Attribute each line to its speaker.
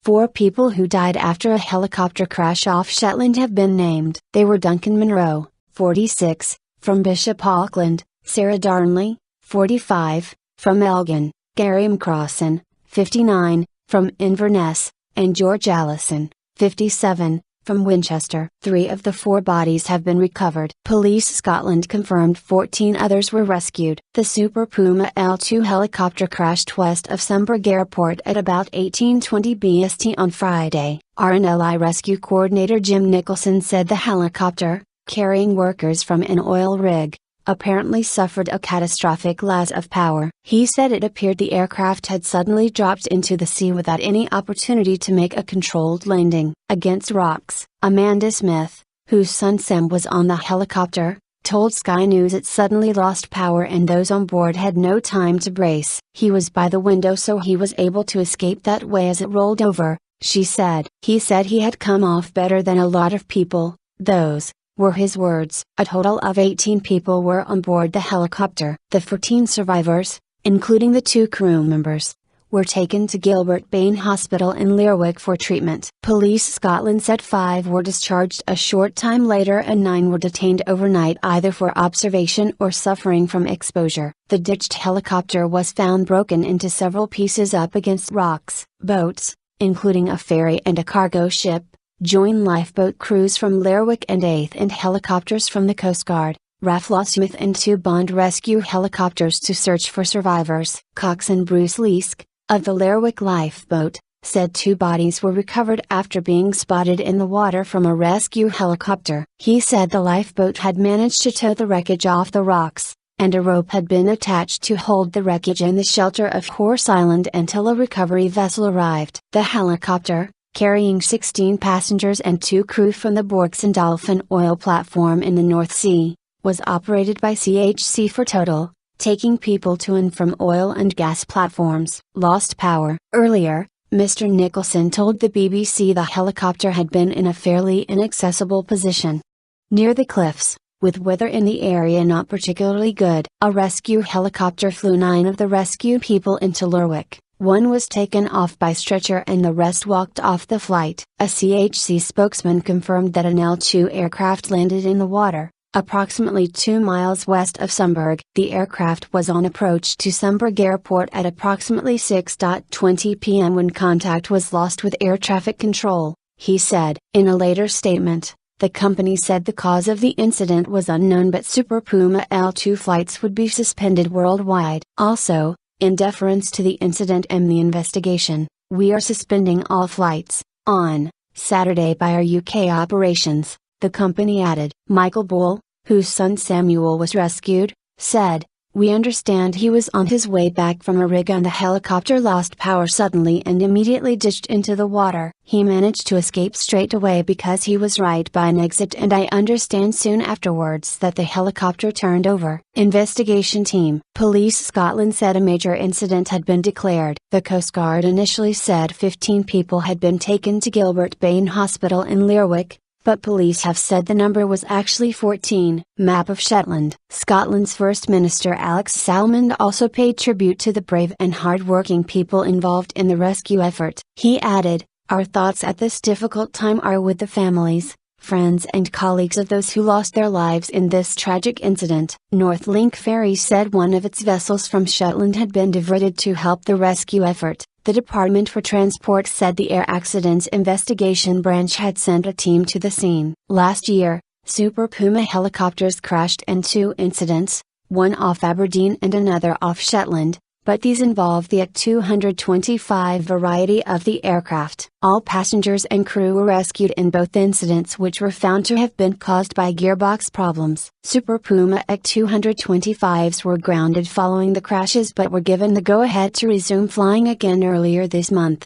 Speaker 1: 4 people who died after a helicopter crash off Shetland have been named. They were Duncan Munro, 46, from Bishop Auckland; Sarah Darnley, 45, from Elgin; Gary McCrossan, 59, from Inverness; and George Allison, 57, from Winchester. 3 of the 4 bodies have been recovered. Police Scotland confirmed 14 others were rescued. The Super Puma L2 helicopter crashed west of Sumburgh Airport at about 18:20 BST on Friday. RNLI rescue coordinator Jim Nicholson said the helicopter, carrying workers from an oil rig, apparently suffered a catastrophic loss of power. He said it appeared the aircraft had suddenly dropped into the sea without any opportunity to make a controlled landing. Against rocks, Amanda Smith, whose son Sam was on the helicopter, told Sky News it suddenly lost power and those on board had no time to brace. He was by the window so he was able to escape that way as it rolled over, she said. He said he had come off better than a lot of people. Those were his words. A total of 18 people were on board the helicopter. The 14 survivors, including the 2 crew members, were taken to Gilbert Bain Hospital in Lerwick for treatment. Police Scotland said 5 were discharged a short time later and 9 were detained overnight either for observation or suffering from exposure. The ditched helicopter was found broken into several pieces up against rocks. Boats, including a ferry and a cargo ship, join lifeboat crews from Lerwick and 8th and helicopters from the Coast Guard, RAF Locksmith and 2 Bond rescue helicopters to search for survivors. Coxswain Bruce Leask, of the Lerwick lifeboat, said 2 bodies were recovered after being spotted in the water from a rescue helicopter. He said the lifeboat had managed to tow the wreckage off the rocks, and a rope had been attached to hold the wreckage in the shelter of Horse Island until a recovery vessel arrived. The helicopter, carrying 16 passengers and 2 crew from the Borks and Dolphin oil platform in the North Sea, was operated by CHC for Total, taking people to and from oil and gas platforms. Lost power. Earlier, Mr. Nicholson told the BBC the helicopter had been in a fairly inaccessible position near the cliffs, with weather in the area not particularly good. A rescue helicopter flew 9 of the rescued people into Lerwick. 1 was taken off by stretcher and the rest walked off the flight. A CHC spokesman confirmed that an L2 aircraft landed in the water, approximately 2 miles west of Sumburgh. The aircraft was on approach to Sumburgh Airport at approximately 6:20 p.m. when contact was lost with air traffic control, he said. In a later statement, the company said the cause of the incident was unknown but Super Puma L2 flights would be suspended worldwide. Also, in deference to the incident and the investigation, we are suspending all flights on Saturday by our UK operations, the company added. Michael Bull, whose son Samuel was rescued, said, "We understand he was on his way back from a rig and the helicopter lost power suddenly and immediately ditched into the water. He managed to escape straight away because he was right by an exit and I understand soon afterwards that the helicopter turned over." Investigation team. Police Scotland said a major incident had been declared. The Coast Guard initially said 15 people had been taken to Gilbert Bain Hospital in Lerwick, but police have said the number was actually 14. Map of Shetland. Scotland's First Minister Alex Salmond also paid tribute to the brave and hard-working people involved in the rescue effort. He added, "Our thoughts at this difficult time are with the families, friends and colleagues of those who lost their lives in this tragic incident." Northlink Ferry said one of its vessels from Shetland had been diverted to help the rescue effort. The Department for Transport said the Air Accidents Investigation Branch had sent a team to the scene. Last year, Super Puma helicopters crashed in 2 incidents, one off Aberdeen and another off Shetland, but these involved the At-225 variety of the aircraft. All passengers and crew were rescued in both incidents which were found to have been caused by gearbox problems. Super Puma At-225s were grounded following the crashes but were given the go-ahead to resume flying again earlier this month.